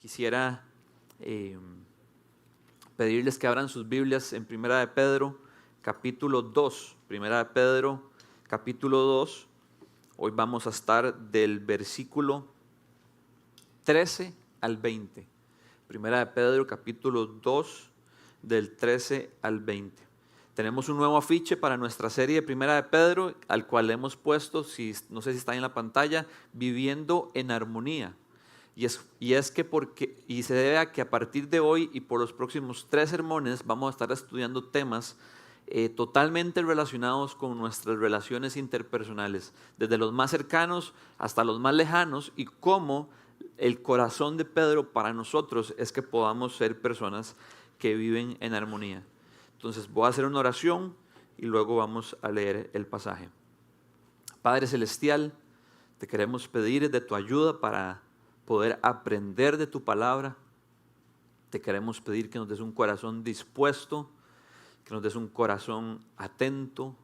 Quisiera pedirles que abran sus Biblias en Primera de Pedro, capítulo 2. Primera de Pedro, capítulo 2. Hoy vamos a estar del versículo 13 al 20. Primera de Pedro, capítulo 2, del 13 al 20. Tenemos un nuevo afiche para nuestra serie de Primera de Pedro, al cual le hemos puesto, no sé si está en la pantalla, Viviendo en Armonía. Y se debe a que a partir de hoy y por los próximos 3 sermones vamos a estar estudiando temas totalmente relacionados con nuestras relaciones interpersonales, desde los más cercanos hasta los más lejanos, y cómo el corazón de Pedro para nosotros es que podamos ser personas que viven en armonía. Entonces voy a hacer una oración y luego vamos a leer el pasaje. Padre Celestial, te queremos pedir de tu ayuda para poder aprender de tu palabra. Te queremos pedir que nos des un corazón dispuesto, que nos des un corazón atento,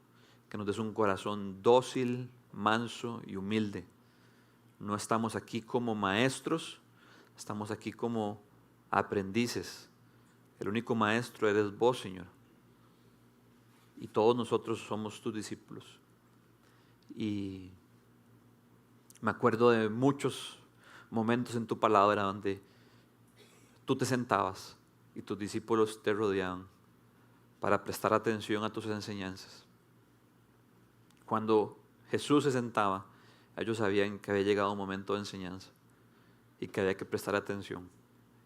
que nos des un corazón dócil, manso y humilde. No estamos aquí como maestros, estamos aquí como aprendices. El único maestro eres vos, Señor. Y todos nosotros somos tus discípulos. Y me acuerdo de muchos momentos en tu palabra donde tú te sentabas y tus discípulos te rodeaban para prestar atención a tus enseñanzas. Cuando Jesús se sentaba, ellos sabían que había llegado un momento de enseñanza y que había que prestar atención.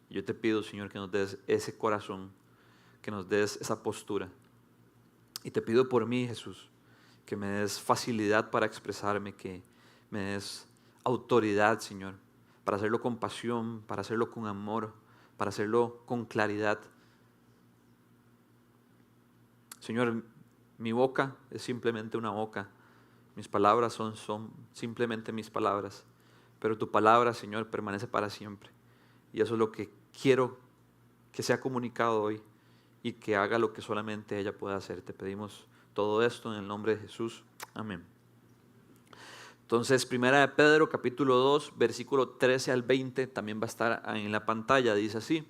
Y yo te pido, Señor, que nos des ese corazón, que nos des esa postura. Y te pido por mí, Jesús, que me des facilidad para expresarme, que me des autoridad, Señor, para hacerlo con pasión, para hacerlo con amor, para hacerlo con claridad. Señor, mi boca es simplemente una boca, mis palabras son simplemente mis palabras, pero tu palabra, Señor, permanece para siempre. Y eso es lo que quiero que sea comunicado hoy y que haga lo que solamente ella puede hacer. Te pedimos todo esto en el nombre de Jesús. Amén. Entonces, Primera de Pedro, capítulo 2, versículo 13 al 20, también va a estar en la pantalla, dice así: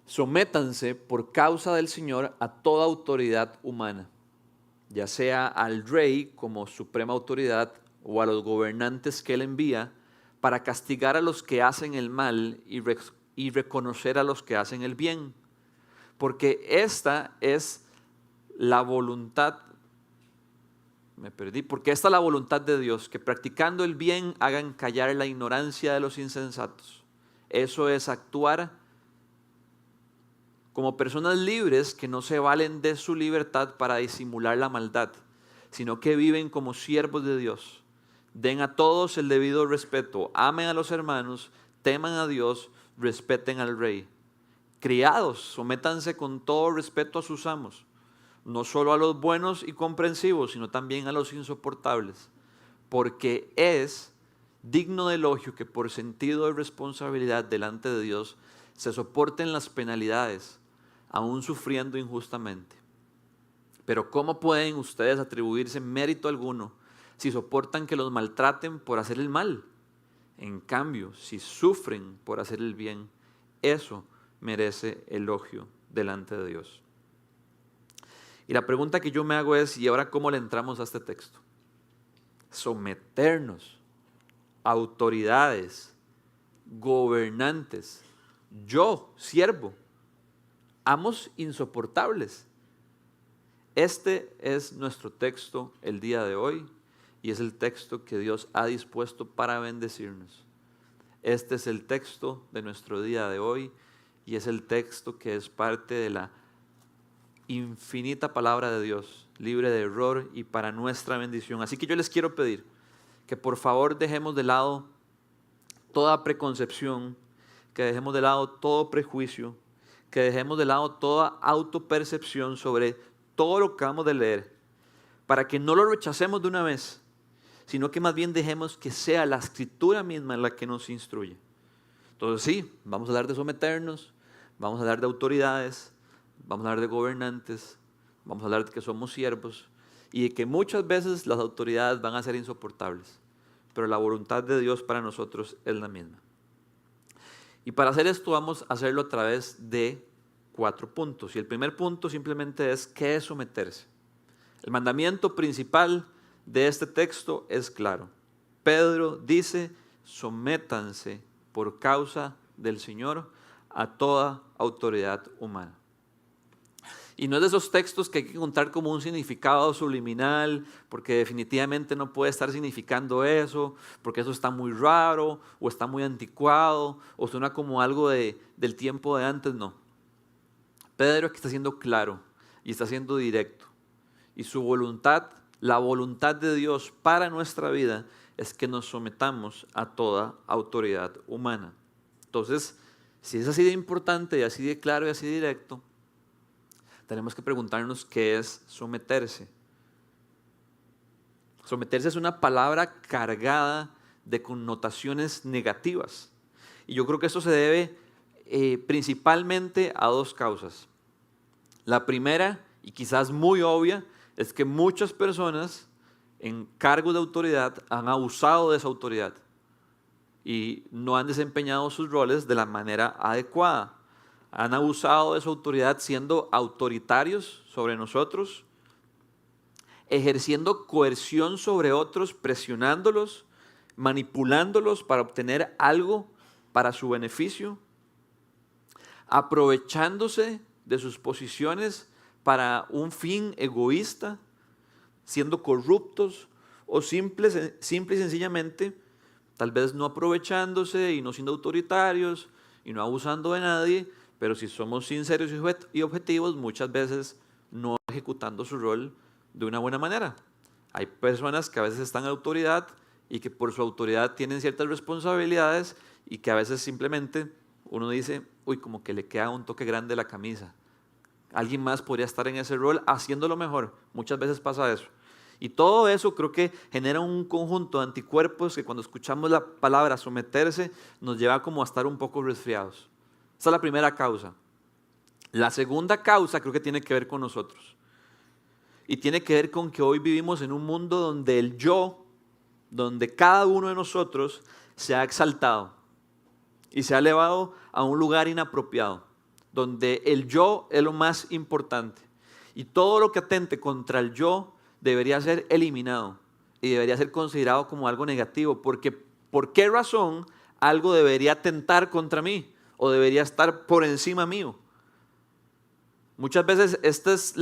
Sométanse por causa del Señor a toda autoridad humana, ya sea al rey como suprema autoridad o a los gobernantes que él envía, para castigar a los que hacen el mal y reconocer a los que hacen el bien. Porque esta es la voluntad de Dios, que practicando el bien hagan callar la ignorancia de los insensatos. Eso es actuar como personas libres que no se valen de su libertad para disimular la maldad, sino que viven como siervos de Dios. Den a todos el debido respeto, amen a los hermanos, teman a Dios, respeten al rey. Criados, sométanse con todo respeto a sus amos, no solo a los buenos y comprensivos, sino también a los insoportables, porque es digno de elogio que por sentido de responsabilidad delante de Dios se soporten las penalidades, aún sufriendo injustamente. Pero ¿cómo pueden ustedes atribuirse mérito alguno si soportan que los maltraten por hacer el mal? En cambio, si sufren por hacer el bien, eso merece elogio delante de Dios. Y la pregunta que yo me hago es, ¿y ahora cómo le entramos a este texto? Someternos a autoridades, gobernantes, yo, siervo, amos insoportables. Este es nuestro texto el día de hoy y es el texto que Dios ha dispuesto para bendecirnos. Este es el texto de nuestro día de hoy y es el texto que es parte de la infinita palabra de Dios, libre de error y para nuestra bendición. Así que yo les quiero pedir que por favor dejemos de lado toda preconcepción, que dejemos de lado todo prejuicio, que dejemos de lado toda autopercepción sobre todo lo que vamos de leer, para que no lo rechacemos de una vez, sino que más bien dejemos que sea la Escritura misma la que nos instruye. Entonces sí, vamos a hablar de someternos, vamos a hablar de autoridades, vamos a hablar de gobernantes, vamos a hablar de que somos siervos y de que muchas veces las autoridades van a ser insoportables, pero la voluntad de Dios para nosotros es la misma. Y para hacer esto vamos a hacerlo a través de 4 puntos. Y el primer punto simplemente es ¿qué es someterse? El mandamiento principal de este texto es claro. Pedro dice, sométanse por causa del Señor a toda autoridad humana. Y no es de esos textos que hay que contar como un significado subliminal, porque definitivamente no puede estar significando eso, porque eso está muy raro, o está muy anticuado, o suena como algo del tiempo de antes, no. Pedro es que está siendo claro y está siendo directo. Y su voluntad, la voluntad de Dios para nuestra vida, es que nos sometamos a toda autoridad humana. Entonces, si es así de importante y así de claro y así de directo, tenemos que preguntarnos qué es someterse. Someterse es una palabra cargada de connotaciones negativas. Y yo creo que esto se debe principalmente a 2 causas. La primera, y quizás muy obvia, es que muchas personas en cargos de autoridad han abusado de esa autoridad y no han desempeñado sus roles de la manera adecuada. Han abusado de su autoridad siendo autoritarios sobre nosotros, ejerciendo coerción sobre otros, presionándolos, manipulándolos para obtener algo para su beneficio, aprovechándose de sus posiciones para un fin egoísta, siendo corruptos o simple y sencillamente, tal vez no aprovechándose y no siendo autoritarios y no abusando de nadie, pero si somos sinceros y objetivos, muchas veces no ejecutando su rol de una buena manera. Hay personas que a veces están en autoridad y que por su autoridad tienen ciertas responsabilidades y que a veces simplemente uno dice, uy, como que le queda un toque grande la camisa. Alguien más podría estar en ese rol haciéndolo mejor. Muchas veces pasa eso. Y todo eso creo que genera un conjunto de anticuerpos que cuando escuchamos la palabra someterse nos lleva como a estar un poco resfriados. Esa es la primera causa. La segunda causa creo que tiene que ver con nosotros. Y tiene que ver con que hoy vivimos en un mundo donde el yo, donde cada uno de nosotros se ha exaltado y se ha elevado a un lugar inapropiado, donde el yo es lo más importante. Y todo lo que atente contra el yo debería ser eliminado y debería ser considerado como algo negativo, porque ¿por qué razón algo debería atentar contra mí o debería estar por encima mío? Muchas veces esta es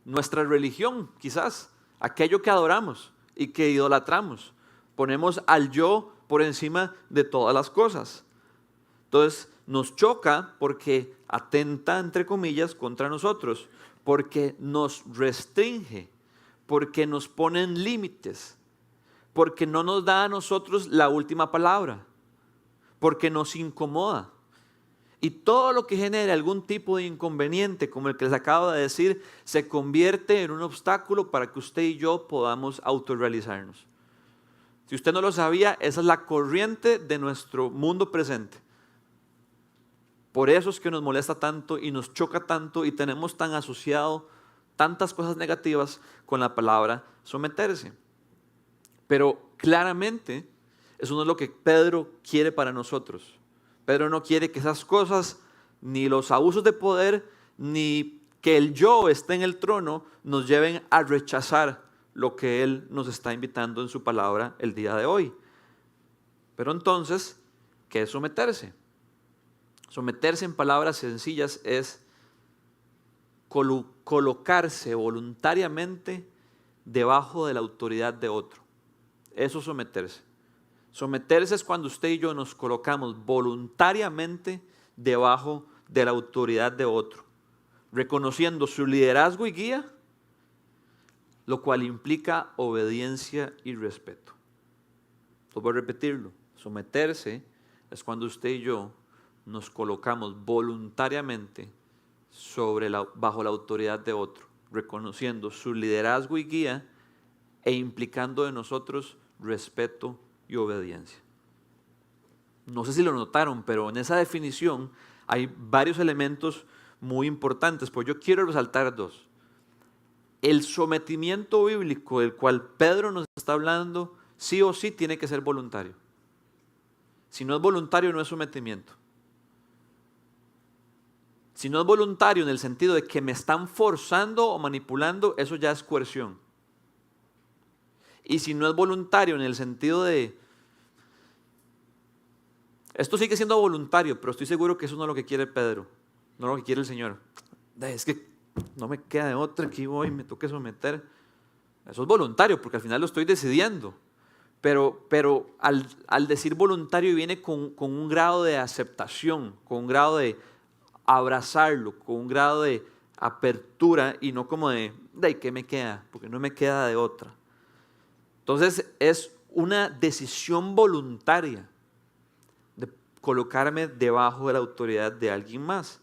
nuestra religión, quizás, aquello que adoramos y que idolatramos. Ponemos al yo por encima de todas las cosas. Entonces nos choca porque atenta, entre comillas, contra nosotros, porque nos restringe, porque nos ponen límites, porque no nos da a nosotros la última palabra, porque nos incomoda. Y todo lo que genere algún tipo de inconveniente, como el que les acabo de decir, se convierte en un obstáculo para que usted y yo podamos autorrealizarnos. Si usted no lo sabía, esa es la corriente de nuestro mundo presente. Por eso es que nos molesta tanto y nos choca tanto y tenemos tan asociado tantas cosas negativas con la palabra someterse. Pero claramente eso no es lo que Pedro quiere para nosotros. Pedro no quiere que esas cosas, ni los abusos de poder, ni que el yo esté en el trono, nos lleven a rechazar lo que Él nos está invitando en su palabra el día de hoy. Pero entonces, ¿qué es someterse? Someterse en palabras sencillas es colocarse voluntariamente debajo de la autoridad de otro. Eso es someterse. Someterse es cuando usted y yo nos colocamos voluntariamente debajo de la autoridad de otro, reconociendo su liderazgo y guía, lo cual implica obediencia y respeto. Voy a repetirlo. Someterse es cuando usted y yo nos colocamos voluntariamente bajo la autoridad de otro, reconociendo su liderazgo y guía e implicando de nosotros respeto y obediencia. No sé si lo notaron, pero en esa definición hay varios elementos muy importantes, pues yo quiero resaltar 2. El sometimiento bíblico del cual Pedro nos está hablando, sí o sí tiene que ser voluntario. Si no es voluntario, no es sometimiento. Si no es voluntario en el sentido de que me están forzando o manipulando, eso ya es coerción. Y si no es voluntario en el sentido de, esto sigue siendo voluntario, pero estoy seguro que eso no es lo que quiere Pedro, no es lo que quiere el Señor. Es que no me queda de otra, aquí voy, me toque someter. Eso es voluntario, porque al final lo estoy decidiendo. Pero al decir voluntario viene con un grado de aceptación, con un grado de abrazarlo, con un grado de apertura y no como de ¿qué me queda? Porque no me queda de otra. Entonces es una decisión voluntaria de colocarme debajo de la autoridad de alguien más.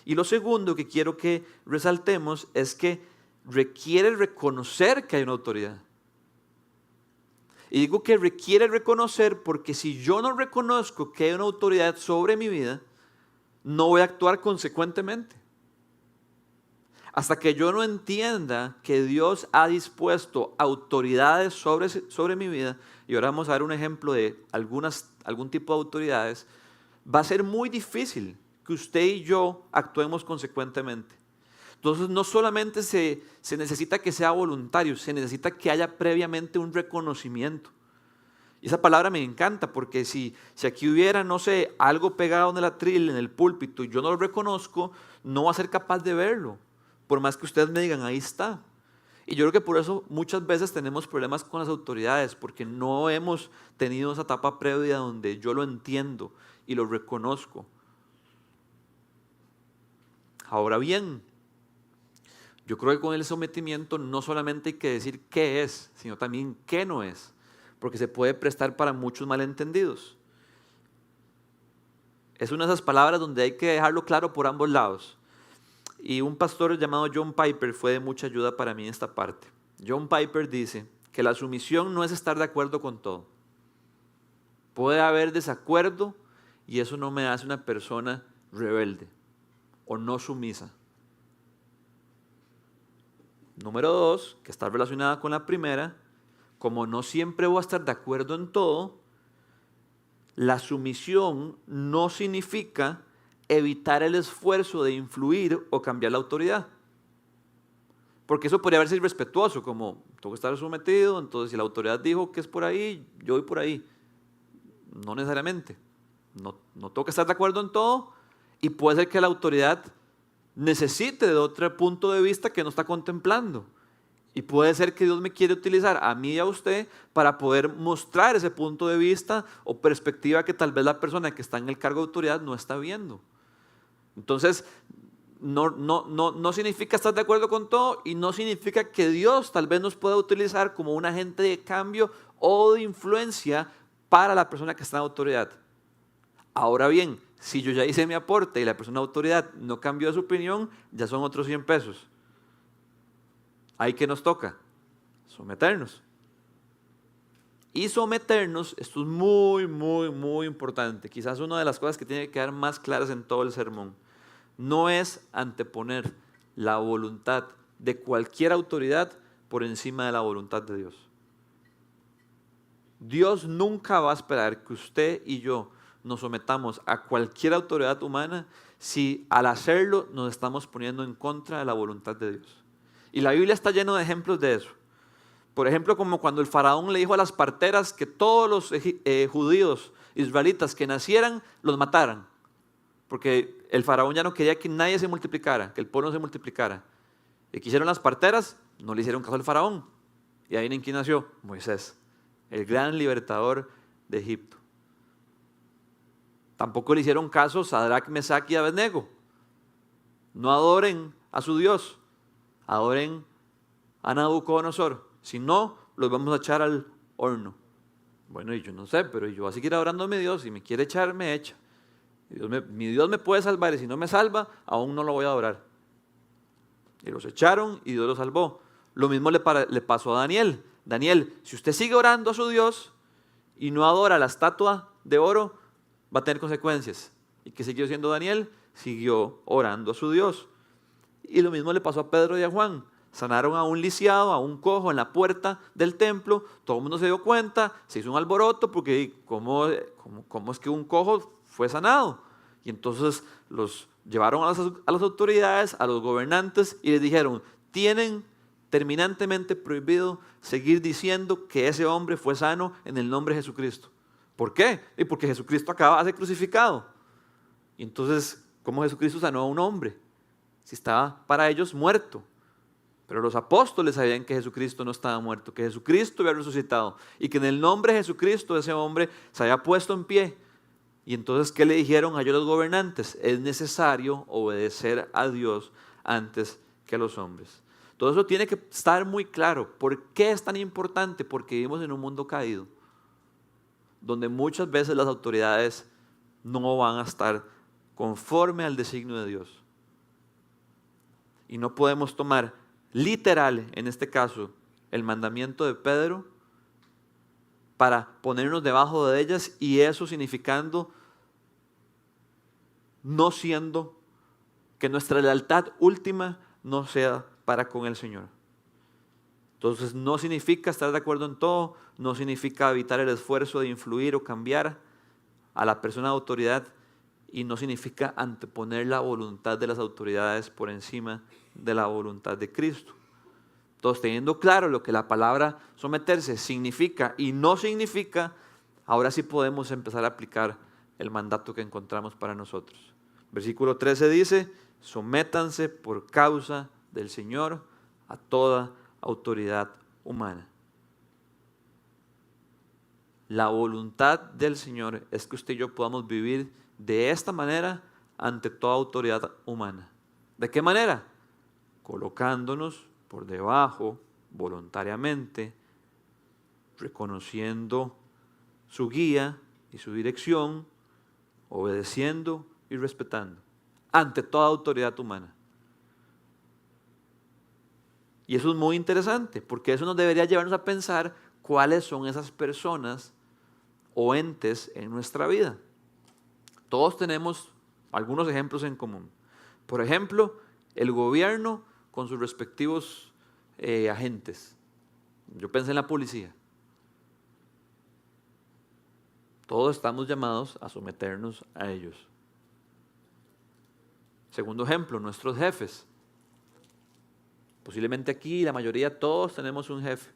Y lo segundo que quiero que resaltemos es que requiere reconocer que hay una autoridad. Y digo que requiere reconocer porque si yo no reconozco que hay una autoridad sobre mi vida, no voy a actuar consecuentemente. Hasta que yo no entienda que Dios ha dispuesto autoridades sobre mi vida, y ahora vamos a dar un ejemplo de algún tipo de autoridades, va a ser muy difícil que usted y yo actuemos consecuentemente. Entonces no solamente se necesita que sea voluntario, se necesita que haya previamente un reconocimiento. Y esa palabra me encanta porque si aquí hubiera, no sé, algo pegado en el atril, en el púlpito, y yo no lo reconozco, no va a ser capaz de verlo. Por más que ustedes me digan, ahí está. Y yo creo que por eso muchas veces tenemos problemas con las autoridades, porque no hemos tenido esa etapa previa donde yo lo entiendo y lo reconozco. Ahora bien, yo creo que con el sometimiento no solamente hay que decir qué es, sino también qué no es, porque se puede prestar para muchos malentendidos. Es una de esas palabras donde hay que dejarlo claro por ambos lados. Y un pastor llamado John Piper fue de mucha ayuda para mí en esta parte. John Piper dice que la sumisión no es estar de acuerdo con todo. Puede haber desacuerdo y eso no me hace una persona rebelde o no sumisa. Número 2, que está relacionada con la primera, como no siempre voy a estar de acuerdo en todo, la sumisión no significa evitar el esfuerzo de influir o cambiar la autoridad. Porque eso podría verse irrespetuoso, como tengo que estar sometido, entonces si la autoridad dijo que es por ahí, yo voy por ahí. No necesariamente. No tengo que estar de acuerdo en todo y puede ser que la autoridad necesite de otro punto de vista que no está contemplando. Y puede ser que Dios me quiere utilizar a mí y a usted para poder mostrar ese punto de vista o perspectiva que tal vez la persona que está en el cargo de autoridad no está viendo. Entonces, no significa estar de acuerdo con todo y no significa que Dios tal vez nos pueda utilizar como un agente de cambio o de influencia para la persona que está en autoridad. Ahora bien, si yo ya hice mi aporte y la persona de autoridad no cambió su opinión, ya son otros 100 pesos. ¿Ahí qué nos toca? Someternos. Y someternos, esto es muy, muy, muy importante. Quizás una de las cosas que tiene que quedar más claras en todo el sermón. No es anteponer la voluntad de cualquier autoridad por encima de la voluntad de Dios. Dios nunca va a esperar que usted y yo nos sometamos a cualquier autoridad humana si al hacerlo nos estamos poniendo en contra de la voluntad de Dios. Y la Biblia está llena de ejemplos de eso. Por ejemplo, como cuando el faraón le dijo a las parteras que todos los judíos, israelitas que nacieran, los mataran. Porque el faraón ya no quería que nadie se multiplicara, que el pueblo no se multiplicara. ¿Y qué hicieron las parteras? No le hicieron caso al faraón. Y ahí en quién nació Moisés, el gran libertador de Egipto. Tampoco le hicieron caso Sadrach, Mesach y Abednego. No adoren a su Dios, adoren a Nabucodonosor. Si no, los vamos a echar al horno. Bueno, y yo no sé, pero yo voy a seguir adorando a mi Dios. Si me quiere echar, me echa. Mi Dios me puede salvar y si no me salva, aún no lo voy a adorar. Y los echaron y Dios los salvó. Lo mismo le pasó a Daniel. Daniel, si usted sigue orando a su Dios y no adora la estatua de oro, va a tener consecuencias. ¿Y qué siguió siendo Daniel? Siguió orando a su Dios. Y lo mismo le pasó a Pedro y a Juan. sanaron a un lisiado, a un cojo en la puerta del templo, todo el mundo se dio cuenta, se hizo un alboroto porque ¿cómo es que un cojo fue sanado? Y entonces los llevaron a las autoridades, a los gobernantes y les dijeron, tienen terminantemente prohibido seguir diciendo que ese hombre fue sano en el nombre de Jesucristo. ¿Por qué? Y porque Jesucristo acaba de ser crucificado. Y entonces, ¿cómo Jesucristo sanó a un hombre? Si estaba para ellos muerto. Pero los apóstoles sabían que Jesucristo no estaba muerto, que Jesucristo había resucitado y que en el nombre de Jesucristo ese hombre se había puesto en pie. Y entonces, ¿qué le dijeron a ellos los gobernantes? Es necesario obedecer a Dios antes que a los hombres. Todo eso tiene que estar muy claro. ¿Por qué es tan importante? Porque vivimos en un mundo caído, donde muchas veces las autoridades no van a estar conforme al designio de Dios. Y no podemos tomar literal, en este caso, el mandamiento de Pedro para ponernos debajo de ellas y eso significando no siendo que nuestra lealtad última no sea para con el Señor. Entonces no significa estar de acuerdo en todo, no significa evitar el esfuerzo de influir o cambiar a la persona de autoridad y no significa anteponer la voluntad de las autoridades por encima de la voluntad de Cristo. Entonces, teniendo claro lo que la palabra someterse significa y no significa, ahora sí podemos empezar a aplicar el mandato que encontramos para nosotros. Versículo 13 dice, sométanse por causa del Señor a toda autoridad humana. La voluntad del Señor es que usted y yo podamos vivir de esta manera ante toda autoridad humana. ¿De qué manera? Colocándonos por debajo voluntariamente, reconociendo su guía y su dirección, obedeciendo y respetando ante toda autoridad humana. Y eso es muy interesante, porque eso nos debería llevarnos a pensar cuáles son esas personas o entes en nuestra vida. Todos tenemos algunos ejemplos en común. Por ejemplo, el gobierno con sus respectivos agentes. Yo pensé en la policía. Todos estamos llamados a someternos a ellos. Segundo ejemplo, nuestros jefes. Posiblemente aquí la mayoría, todos tenemos un jefe.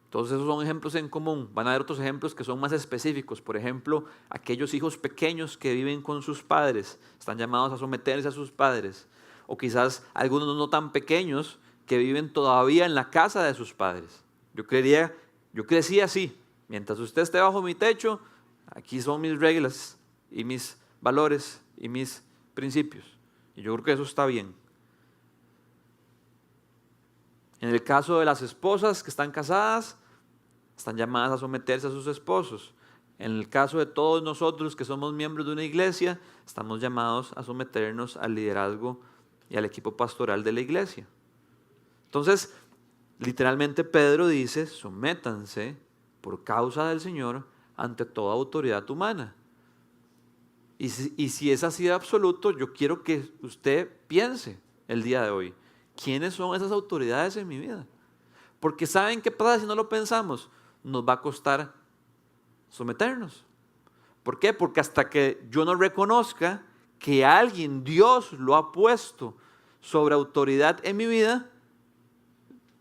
Todos esos son ejemplos en común. Van a haber otros ejemplos que son más específicos. Por ejemplo, aquellos hijos pequeños que viven con sus padres, están llamados a someterse a sus padres. O quizás algunos no tan pequeños que viven todavía en la casa de sus padres. Yo crecí así. Mientras usted esté bajo mi techo, aquí son mis reglas y mis valores y mis principios. Y yo creo que eso está bien. En el caso de las esposas que están casadas, están llamadas a someterse a sus esposos. En el caso de todos nosotros que somos miembros de una iglesia, estamos llamados a someternos al liderazgo y al equipo pastoral de la iglesia. Entonces, literalmente Pedro dice, sométanse por causa del Señor ante toda autoridad humana. Y si es así de absoluto, yo quiero que usted piense el día de hoy, ¿quiénes son esas autoridades en mi vida? Porque ¿saben qué pasa si no lo pensamos? Nos va a costar someternos. ¿Por qué? Porque hasta que yo no reconozca que alguien, Dios, lo ha puesto sobre autoridad en mi vida,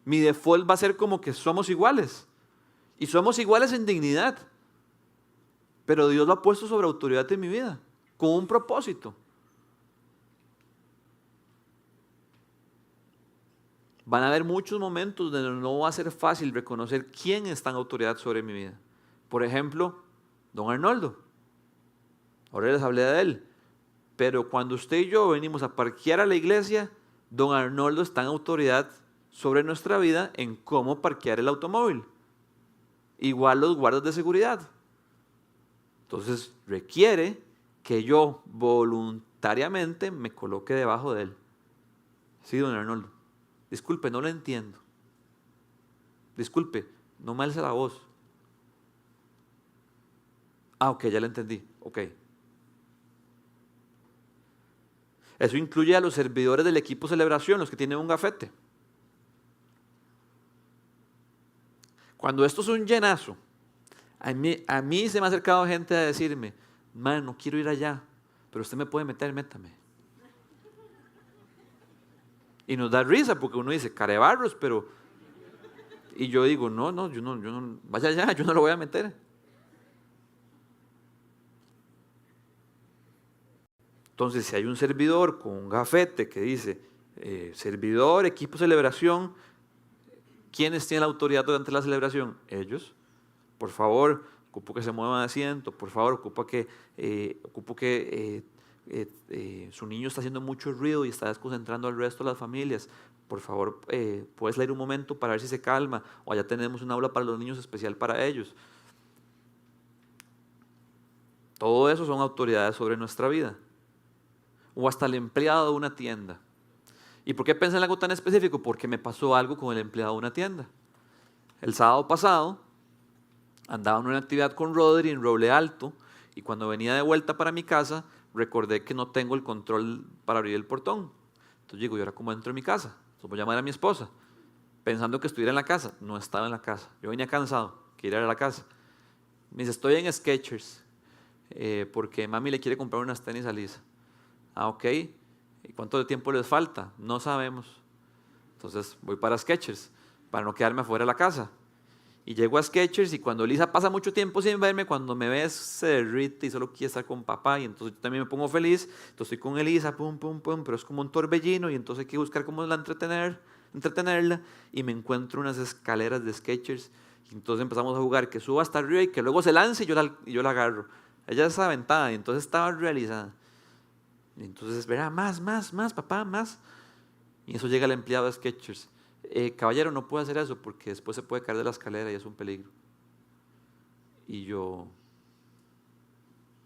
mi default va a ser como que somos iguales. Y somos iguales en dignidad. Pero Dios lo ha puesto sobre autoridad en mi vida, con un propósito. Van a haber muchos momentos donde no va a ser fácil reconocer quién está en autoridad sobre mi vida. Por ejemplo, don Arnoldo. Ahora les hablé de él. Pero cuando usted y yo venimos a parquear a la iglesia, don Arnoldo está en autoridad sobre nuestra vida en cómo parquear el automóvil. Igual los guardas de seguridad. Entonces requiere que yo voluntariamente me coloque debajo de él. Sí, don Arnoldo. Disculpe, no lo entiendo. Disculpe, no me alce la voz. Ah, ok, ya lo entendí. Ok. Eso incluye a los servidores del equipo celebración, los que tienen un gafete. Cuando esto es un llenazo, a mí se me ha acercado gente a decirme, man, no quiero ir allá, pero usted me puede meter, métame. Y nos da risa porque uno dice, carebarros, pero... Y yo digo, no, yo no, vaya allá, yo no lo voy a meter. Entonces, si hay un servidor con un gafete que dice, servidor, equipo celebración, ¿quiénes tienen la autoridad durante la celebración? Ellos. Por favor, ocupo que se muevan de asiento, por favor, ocupo que su niño está haciendo mucho ruido y está desconcentrando al resto de las familias. Por favor, puedes leer un momento para ver si se calma, o allá tenemos un aula para los niños especial para ellos. Todo eso son autoridades sobre nuestra vida. O hasta el empleado de una tienda. ¿Y por qué pensé en algo tan específico? Porque me pasó algo con el empleado de una tienda. El sábado pasado andaba en una actividad con Rodri en Roble Alto y cuando venía de vuelta para mi casa recordé que no tengo el control para abrir el portón. Entonces digo, ¿y ahora cómo entro en mi casa? Entonces voy a llamar a mi esposa, pensando que estuviera en la casa. No estaba en la casa. Yo venía cansado, quería ir a la casa. Me dice, estoy en Skechers porque mami le quiere comprar unas tenis a Lisa. Ah, ok. ¿Y cuánto de tiempo les falta? No sabemos. Entonces voy para Skechers, para no quedarme afuera de la casa. Y llego a Skechers y cuando Lisa pasa mucho tiempo sin verme, cuando me ve se derrite y solo quiere estar con papá. Y entonces yo también me pongo feliz. Entonces estoy con Elisa, pum, pero es como un torbellino y entonces hay que buscar cómo entretenerla. Y me encuentro unas escaleras de Skechers. Y entonces empezamos a jugar, que suba hasta arriba y que luego se lance y yo la agarro. Ella está aventada y entonces estaba realizada. Y entonces verá, más, papá, más. Y eso llega el empleado de Skechers. Caballero, no puede hacer eso porque después se puede caer de la escalera y es un peligro. Y yo,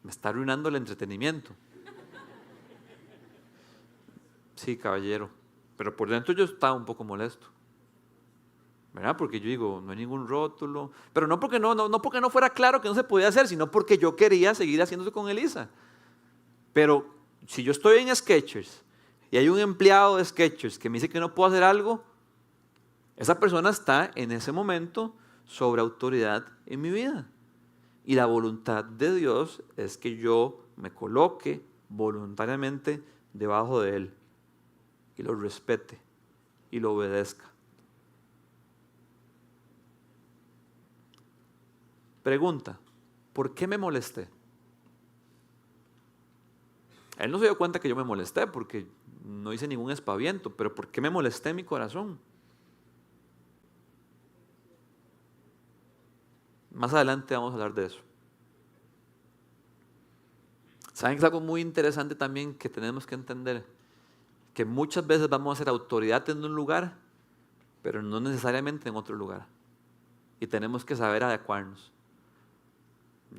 me está arruinando el entretenimiento. Sí, caballero. Pero por dentro yo estaba un poco molesto. ¿Verdad? Porque yo digo, no hay ningún rótulo. Pero no porque no fuera claro que no se podía hacer, sino porque yo quería seguir haciéndose con Elisa. Pero si yo estoy en Skechers y hay un empleado de Skechers que me dice que no puedo hacer algo, esa persona está en ese momento sobre autoridad en mi vida. Y la voluntad de Dios es que yo me coloque voluntariamente debajo de Él y lo respete y lo obedezca. Pregunta, ¿por qué me molesté? Él no se dio cuenta que yo me molesté porque no hice ningún espaviento, pero ¿por qué me molesté en mi corazón? Más adelante vamos a hablar de eso. ¿Saben que es algo muy interesante también que tenemos que entender? Que muchas veces vamos a ser autoridad en un lugar, pero no necesariamente en otro lugar. Y tenemos que saber adecuarnos.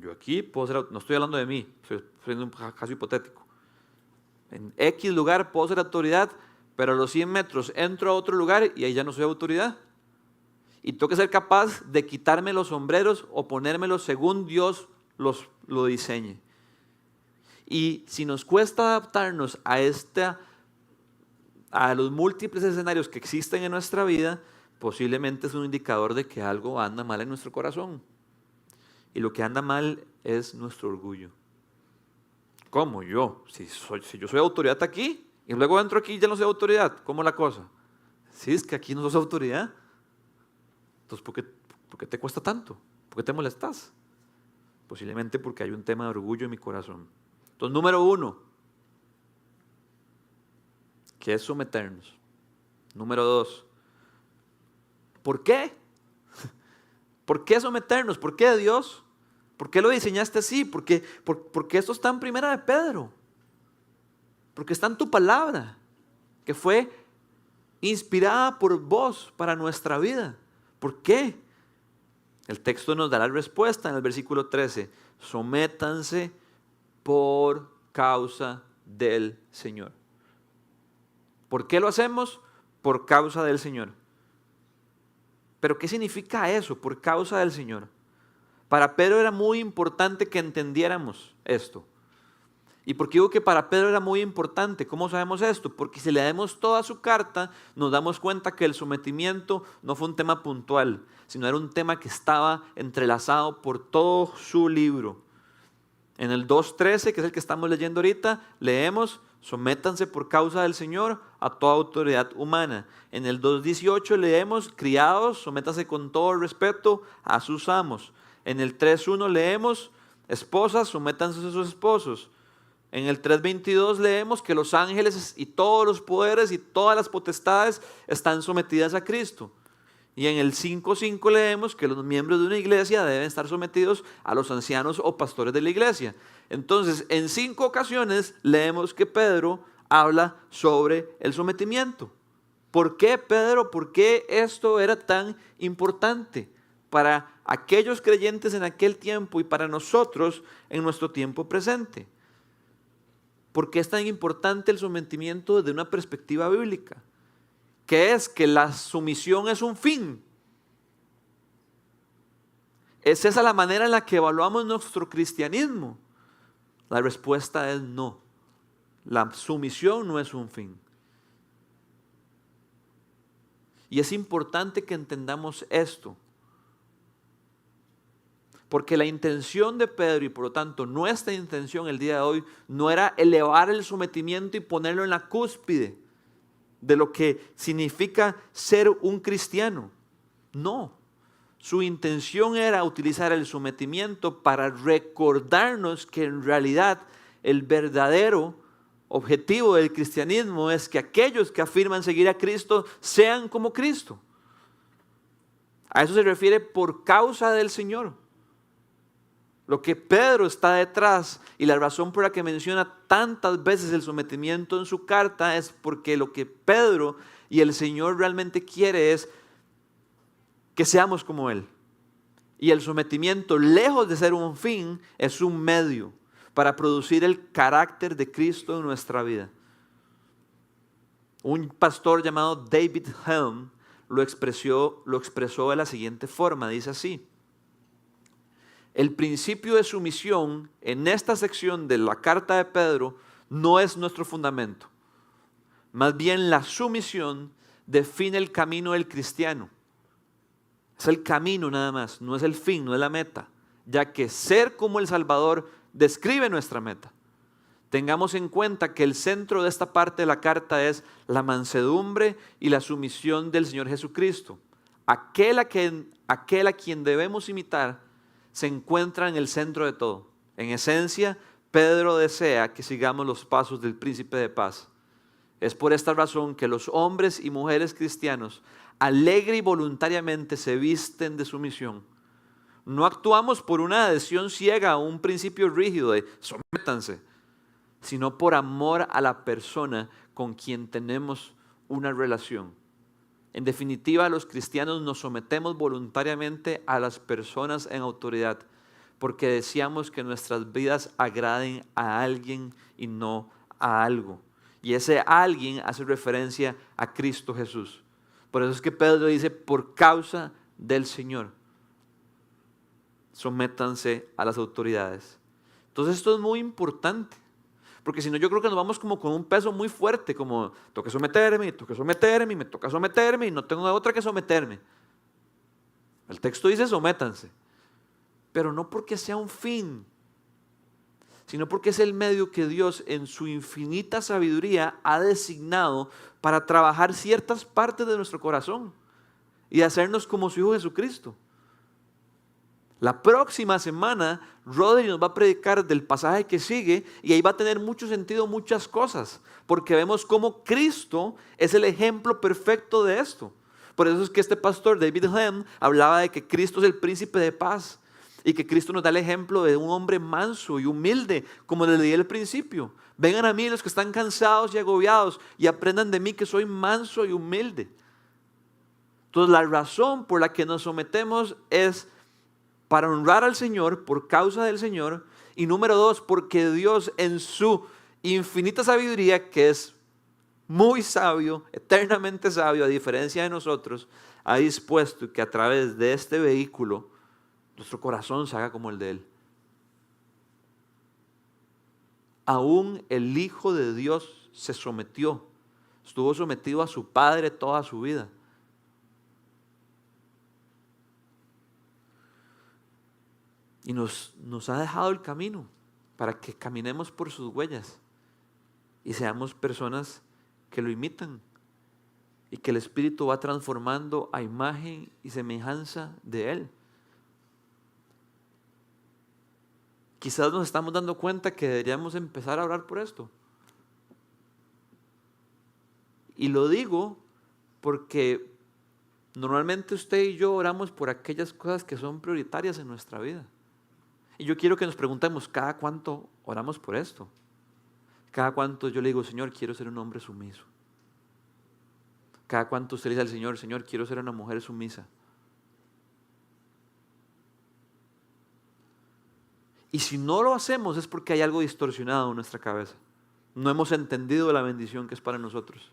Yo aquí puedo ser, no estoy hablando de mí, estoy haciendo un caso hipotético. En X lugar puedo ser autoridad, pero a los 100 metros entro a otro lugar y ahí ya no soy autoridad. Y tengo que ser capaz de quitarme los sombreros o ponérmelos según Dios lo diseñe. Y si nos cuesta adaptarnos a los múltiples escenarios que existen en nuestra vida, posiblemente es un indicador de que algo anda mal en nuestro corazón. Y lo que anda mal es nuestro orgullo. ¿Cómo yo? Si yo soy autoridad aquí y luego entro aquí y ya no soy autoridad, ¿cómo la cosa? Si es que aquí no sos autoridad. Entonces, ¿por qué te cuesta tanto? ¿Por qué te molestas? Posiblemente porque hay un tema de orgullo en mi corazón. Entonces, número 1, que es someternos. Número 2, ¿por qué? ¿Por qué someternos? ¿Por qué Dios? ¿Por qué lo diseñaste así? ¿Por qué esto está en Primera de Pedro? Porque está en tu palabra, que fue inspirada por vos para nuestra vida. ¿Por qué? El texto nos da la respuesta en el versículo 13. Sométanse por causa del Señor. ¿Por qué lo hacemos? Por causa del Señor. ¿Pero qué significa eso? Por causa del Señor. Para Pedro era muy importante que entendiéramos esto. ¿Y por qué digo que para Pedro era muy importante? ¿Cómo sabemos esto? Porque si leemos toda su carta, nos damos cuenta que el sometimiento no fue un tema puntual, sino era un tema que estaba entrelazado por todo su libro. En el 2:13, que es el que estamos leyendo ahorita, leemos: sométanse por causa del Señor a toda autoridad humana. En el 2:18 leemos: criados, sométanse con todo respeto a sus amos. En el 3:1 leemos: esposas, sométanse a sus esposos. En el 3:22 leemos que los ángeles y todos los poderes y todas las potestades están sometidas a Cristo. Y en el 5:5 leemos que los miembros de una iglesia deben estar sometidos a los ancianos o pastores de la iglesia. Entonces, en 5 ocasiones leemos que Pedro habla sobre el sometimiento. ¿Por qué, Pedro? ¿Por qué esto era tan importante para aquellos creyentes en aquel tiempo y para nosotros en nuestro tiempo presente? ¿Por qué es tan importante el sometimiento desde una perspectiva bíblica? ¿Qué es? Que la sumisión es un fin. ¿Es esa la manera en la que evaluamos nuestro cristianismo? La respuesta es no. La sumisión no es un fin. Y es importante que entendamos esto. Porque la intención de Pedro, y por lo tanto nuestra intención el día de hoy, no era elevar el sometimiento y ponerlo en la cúspide de lo que significa ser un cristiano. No, su intención era utilizar el sometimiento para recordarnos que en realidad el verdadero objetivo del cristianismo es que aquellos que afirman seguir a Cristo sean como Cristo. A eso se refiere por causa del Señor. Lo que Pedro está detrás y la razón por la que menciona tantas veces el sometimiento en su carta es porque lo que Pedro y el Señor realmente quiere es que seamos como Él. Y el sometimiento, lejos de ser un fin, es un medio para producir el carácter de Cristo en nuestra vida. Un pastor llamado David Helm lo expresó de la siguiente forma, dice así: el principio de sumisión en esta sección de la carta de Pedro no es nuestro fundamento. Más bien la sumisión define el camino del cristiano. Es el camino nada más, no es el fin, no es la meta, ya que ser como el Salvador describe nuestra meta. Tengamos en cuenta que el centro de esta parte de la carta es la mansedumbre y la sumisión del Señor Jesucristo. Aquel a quien debemos imitar se encuentra en el centro de todo. En esencia, Pedro desea que sigamos los pasos del príncipe de paz. Es por esta razón que los hombres y mujeres cristianos alegre y voluntariamente se visten de sumisión. No actuamos por una adhesión ciega a un principio rígido de sométanse, sino por amor a la persona con quien tenemos una relación. En definitiva, los cristianos nos sometemos voluntariamente a las personas en autoridad porque deseamos que nuestras vidas agraden a alguien y no a algo. Y ese alguien hace referencia a Cristo Jesús. Por eso es que Pedro dice: por causa del Señor, sométanse a las autoridades. Entonces esto es muy importante. Porque si no, yo creo que nos vamos como con un peso muy fuerte, como tengo que someterme, y me toca someterme, y no tengo otra que someterme. El texto dice sométanse, pero no porque sea un fin, sino porque es el medio que Dios en su infinita sabiduría ha designado para trabajar ciertas partes de nuestro corazón y hacernos como su Hijo Jesucristo. La próxima semana, Rodri nos va a predicar del pasaje que sigue y ahí va a tener mucho sentido muchas cosas, porque vemos cómo Cristo es el ejemplo perfecto de esto. Por eso es que este pastor David Helm hablaba de que Cristo es el príncipe de paz y que Cristo nos da el ejemplo de un hombre manso y humilde, como les leí al principio. Vengan a mí los que están cansados y agobiados y aprendan de mí que soy manso y humilde. Entonces la razón por la que nos sometemos es para honrar al Señor, por causa del Señor. Y número 2, porque Dios en su infinita sabiduría, que es muy sabio, eternamente sabio, a diferencia de nosotros, ha dispuesto que a través de este vehículo, nuestro corazón se haga como el de Él. Aún el Hijo de Dios se sometió. Estuvo sometido a su Padre toda su vida. Y nos ha dejado el camino para que caminemos por sus huellas y seamos personas que lo imitan y que el Espíritu va transformando a imagen y semejanza de Él. Quizás nos estamos dando cuenta que deberíamos empezar a orar por esto. Y lo digo porque normalmente usted y yo oramos por aquellas cosas que son prioritarias en nuestra vida. Y yo quiero que nos preguntemos, ¿cada cuánto oramos por esto? Cada cuánto yo le digo, Señor, quiero ser un hombre sumiso. Cada cuánto usted le dice al Señor, Señor, quiero ser una mujer sumisa. Y si no lo hacemos es porque hay algo distorsionado en nuestra cabeza. No hemos entendido la bendición que es para nosotros.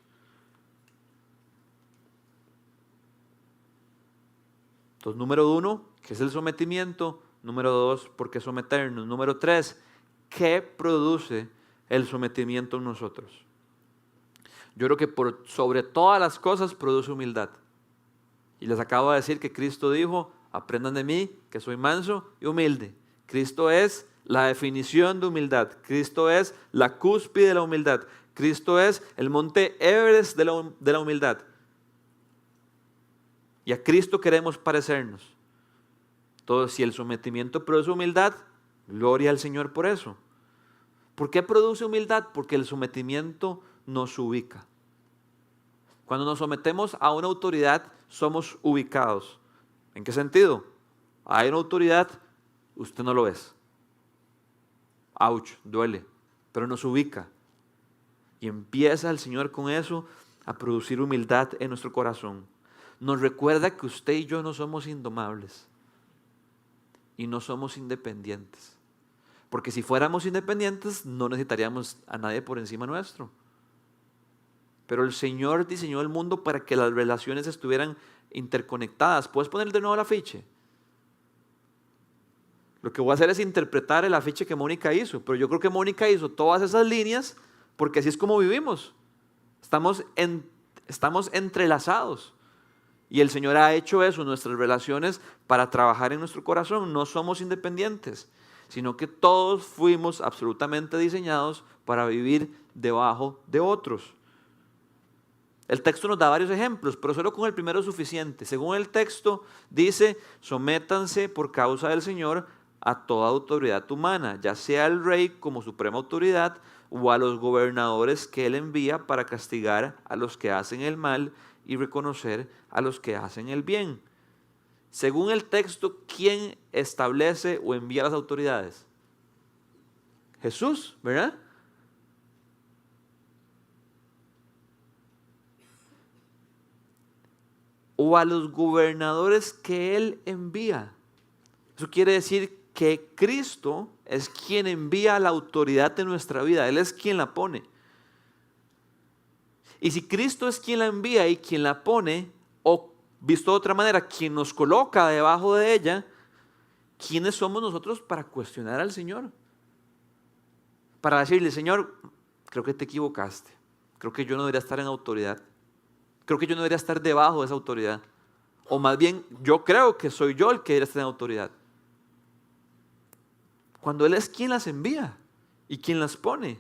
Entonces, número 1, ¿qué es el sometimiento? Número 2, ¿por qué someternos? Número 3, ¿qué produce el sometimiento en nosotros? Yo creo que por sobre todas las cosas produce humildad. Y les acabo de decir que Cristo dijo, aprendan de mí, que soy manso y humilde. Cristo es la definición de humildad. Cristo es la cúspide de la humildad. Cristo es el monte Everest de la humildad. Y a Cristo queremos parecernos. Entonces, si el sometimiento produce humildad, gloria al Señor por eso. ¿Por qué produce humildad? Porque el sometimiento nos ubica. Cuando nos sometemos a una autoridad, somos ubicados. ¿En qué sentido? Hay una autoridad, usted no lo es. Ouch, duele, pero nos ubica. Y empieza el Señor con eso a producir humildad en nuestro corazón. Nos recuerda que usted y yo no somos indomables y no somos independientes. Porque si fuéramos independientes no necesitaríamos a nadie por encima nuestro. Pero el Señor diseñó el mundo para que las relaciones estuvieran interconectadas. ¿Puedes poner de nuevo el afiche? Lo que voy a hacer es interpretar el afiche que Mónica hizo, pero yo creo que Mónica hizo todas esas líneas porque así es como vivimos. Estamos entrelazados. Y el Señor ha hecho eso en nuestras relaciones para trabajar en nuestro corazón. No somos independientes, sino que todos fuimos absolutamente diseñados para vivir debajo de otros. El texto nos da varios ejemplos, pero solo con el primero es suficiente. Según el texto dice, sométanse por causa del Señor a toda autoridad humana, ya sea el rey como suprema autoridad o a los gobernadores que él envía para castigar a los que hacen el mal y reconocer a los que hacen el bien. Según el texto, ¿quién establece o envía las autoridades? Jesús, ¿verdad? O a los gobernadores que Él envía. Eso quiere decir que Cristo es quien envía la autoridad de nuestra vida. Él es quien la pone. Y si Cristo es quien la envía y quien la pone, o visto de otra manera, quien nos coloca debajo de ella, ¿quiénes somos nosotros para cuestionar al Señor? Para decirle, Señor, creo que te equivocaste. Creo que yo no debería estar en autoridad. Creo que yo no debería estar debajo de esa autoridad. O más bien, yo creo que soy yo el que debería estar en autoridad. Cuando Él es quien las envía y quien las pone.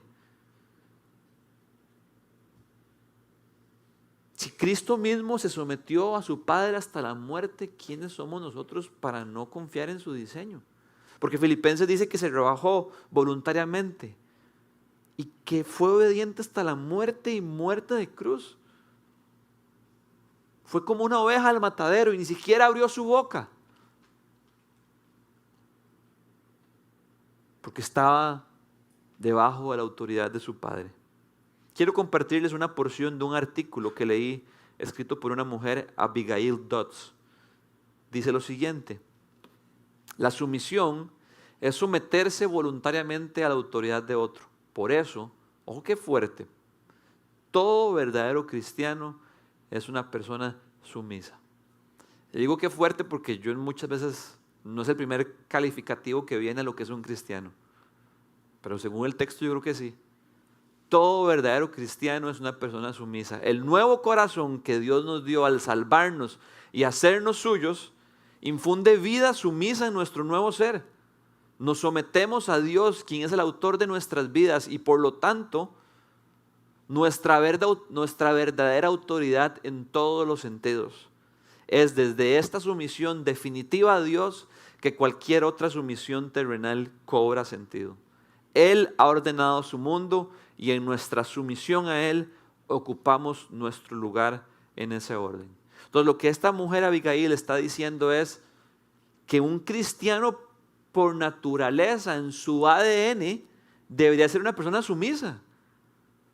Si Cristo mismo se sometió a su Padre hasta la muerte, ¿quiénes somos nosotros para no confiar en su diseño? Porque Filipenses dice que se rebajó voluntariamente y que fue obediente hasta la muerte y muerte de cruz. Fue como una oveja al matadero y ni siquiera abrió su boca. Porque estaba debajo de la autoridad de su Padre. Quiero compartirles una porción de un artículo que leí escrito por una mujer, Abigail Dodds. Dice lo siguiente: la sumisión es someterse voluntariamente a la autoridad de otro. Por eso, ojo qué fuerte, todo verdadero cristiano es una persona sumisa. Le digo que fuerte porque yo muchas veces no es el primer calificativo que viene a lo que es un cristiano. Pero según el texto yo creo que sí. Todo verdadero cristiano es una persona sumisa. El nuevo corazón que Dios nos dio al salvarnos y hacernos suyos, infunde vida sumisa en nuestro nuevo ser. Nos sometemos a Dios, quien es el autor de nuestras vidas, y por lo tanto, nuestra verdadera autoridad en todos los sentidos. Es desde esta sumisión definitiva a Dios que cualquier otra sumisión terrenal cobra sentido. Él ha ordenado su mundo y en nuestra sumisión a Él ocupamos nuestro lugar en ese orden. Entonces lo que esta mujer Abigail está diciendo es que un cristiano por naturaleza en su ADN debería ser una persona sumisa,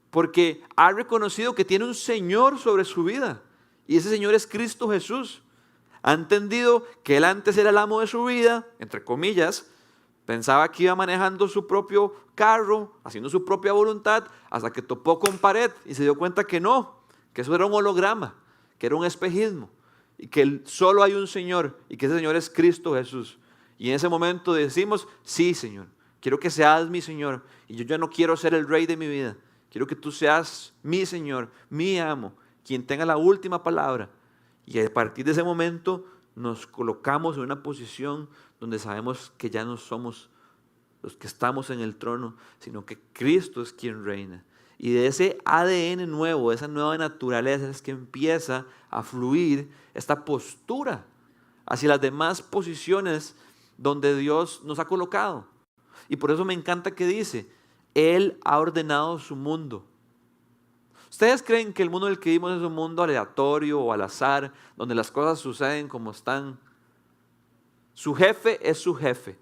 porque ha reconocido que tiene un Señor sobre su vida y ese Señor es Cristo Jesús. Ha entendido que Él antes era el amo de su vida, entre comillas. Pensaba que iba manejando su propio carro, haciendo su propia voluntad, hasta que topó con pared y se dio cuenta que no, que eso era un holograma, que era un espejismo, y que solo hay un Señor, y que ese Señor es Cristo Jesús. Y en ese momento decimos, sí Señor, quiero que seas mi Señor, y yo ya no quiero ser el rey de mi vida, quiero que tú seas mi Señor, mi amo, quien tenga la última palabra. Y a partir de ese momento nos colocamos en una posición donde sabemos que ya no somos los que estamos en el trono, sino que Cristo es quien reina. Y de ese ADN nuevo, de esa nueva naturaleza es que empieza a fluir esta postura hacia las demás posiciones donde Dios nos ha colocado. Y por eso me encanta que dice, Él ha ordenado su mundo. ¿Ustedes creen que el mundo en el que vivimos es un mundo aleatorio o al azar, donde las cosas suceden como están? Su jefe es su jefe,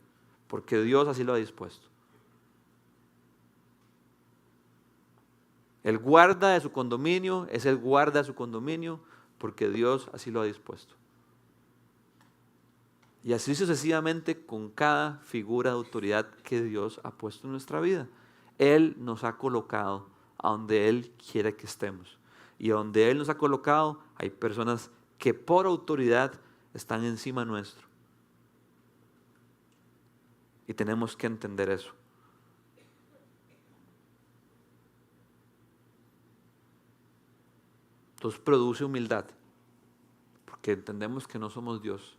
porque Dios así lo ha dispuesto. El guarda de su condominio es el guarda de su condominio, porque Dios así lo ha dispuesto. Y así sucesivamente con cada figura de autoridad que Dios ha puesto en nuestra vida. Él nos ha colocado a donde Él quiere que estemos. Y donde Él nos ha colocado, hay personas que por autoridad están encima nuestro. Y tenemos que entender eso. Entonces produce humildad, porque entendemos que no somos Dios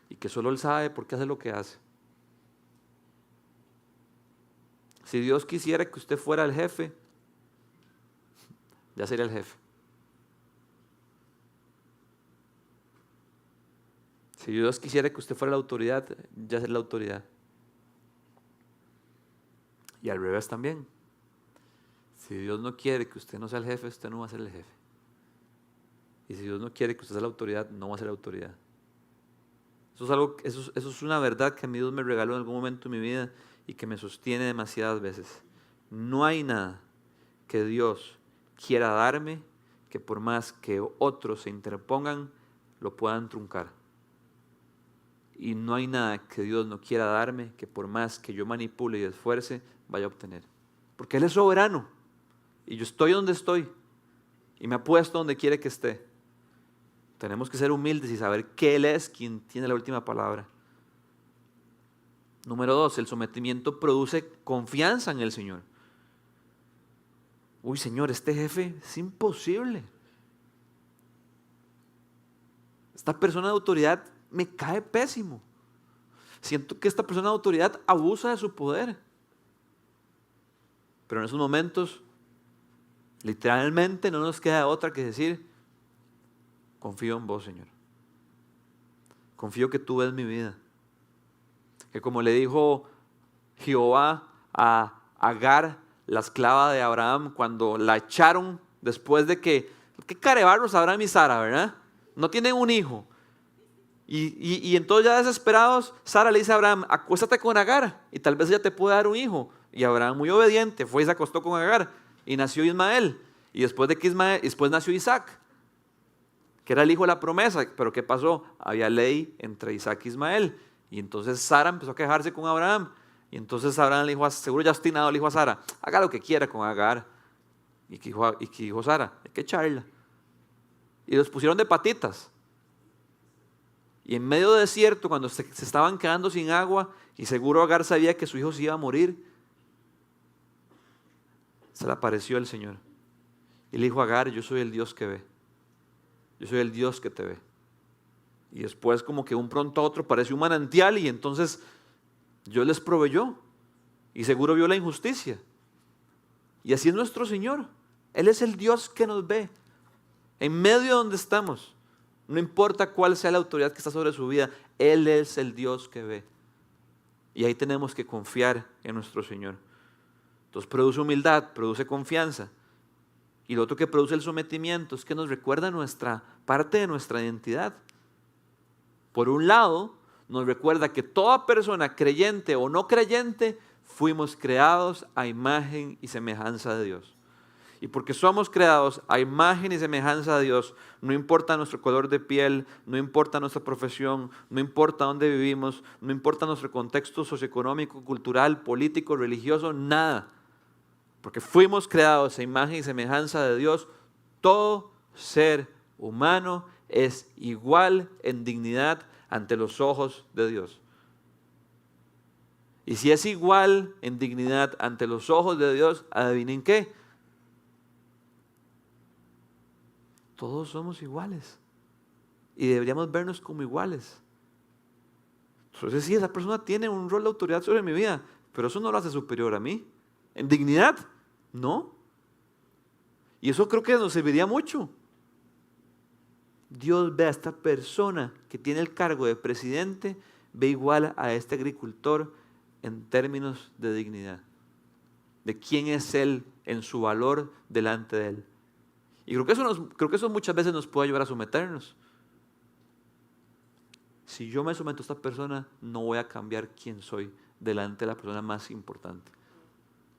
y que solo Él sabe por qué hace lo que hace. Si Dios quisiera que usted fuera el jefe, ya sería el jefe. Si Dios quisiera que usted fuera la autoridad, ya sería la autoridad. Y al revés también. Si Dios no quiere que usted no sea el jefe, usted no va a ser el jefe. Y si Dios no quiere que usted sea la autoridad, no va a ser la autoridad. Eso es una verdad que a mí Dios me regaló en algún momento de mi vida y que me sostiene demasiadas veces. No hay nada que Dios quiera darme que por más que otros se interpongan, lo puedan truncar. Y no hay nada que Dios no quiera darme que por más que yo manipule y esfuerce, vaya a obtener. Porque Él es soberano y yo estoy donde estoy y me ha puesto donde quiere que esté. Tenemos que ser humildes y saber que Él es quien tiene la última palabra. Número 2, el sometimiento produce confianza en el Señor. Uy, Señor, este jefe es imposible. Esta persona de autoridad me cae pésimo. Siento que esta persona de autoridad abusa de su poder. Pero en esos momentos, literalmente no nos queda otra que decir, confío en vos, Señor. Confío que tú ves mi vida. Que como le dijo Jehová a Agar, la esclava de Abraham, cuando la echaron después de que, qué carebarros Abraham y Sara, ¿verdad? No tienen un hijo. Y entonces ya desesperados, Sara le dice a Abraham, acuéstate con Agar y tal vez ella te pueda dar un hijo. Y Abraham, muy obediente, fue y se acostó con Agar y nació Ismael. Y después nació Isaac, que era el hijo de la promesa. Pero ¿qué pasó? Había ley entre Isaac y Ismael. Y entonces Sara empezó a quejarse con Abraham. Y entonces Abraham le dijo, seguro ya obstinado, le dijo a Sara, haga lo que quiera con Agar. Y que dijo Sara, hay que echarla. Y los pusieron de patitas. Y en medio del desierto, cuando se estaban quedando sin agua, y seguro Agar sabía que su hijo se iba a morir, se le apareció el Señor. Y le dijo a Agar, yo soy el Dios que ve. Yo soy el Dios que te ve. Y después como que un pronto a otro apareció un manantial y entonces Dios les proveyó. Y seguro vio la injusticia. Y así es nuestro Señor. Él es el Dios que nos ve. En medio de donde estamos. No importa cuál sea la autoridad que está sobre su vida. Él es el Dios que ve. Y ahí tenemos que confiar en nuestro Señor. Entonces produce humildad, produce confianza. Y lo otro que produce el sometimiento es que nos recuerda parte de nuestra identidad. Por un lado, nos recuerda que toda persona, creyente o no creyente, fuimos creados a imagen y semejanza de Dios. Y porque somos creados a imagen y semejanza de Dios, no importa nuestro color de piel, no importa nuestra profesión, no importa dónde vivimos, no importa nuestro contexto socioeconómico, cultural, político, religioso, nada. Porque fuimos creados a imagen y semejanza de Dios, todo ser humano es igual en dignidad ante los ojos de Dios. Y si es igual en dignidad ante los ojos de Dios, adivinen qué. Todos somos iguales. Y deberíamos vernos como iguales. Entonces sí, esa persona tiene un rol de autoridad sobre mi vida, pero eso no lo hace superior a mí. ¿En dignidad? No. Y eso creo que nos serviría mucho. Dios ve a esta persona que tiene el cargo de presidente, ve igual a este agricultor en términos de dignidad. De quién es él en su valor delante de él. Y creo que eso muchas veces nos puede ayudar a someternos. Si yo me someto a esta persona, no voy a cambiar quién soy delante de la persona más importante,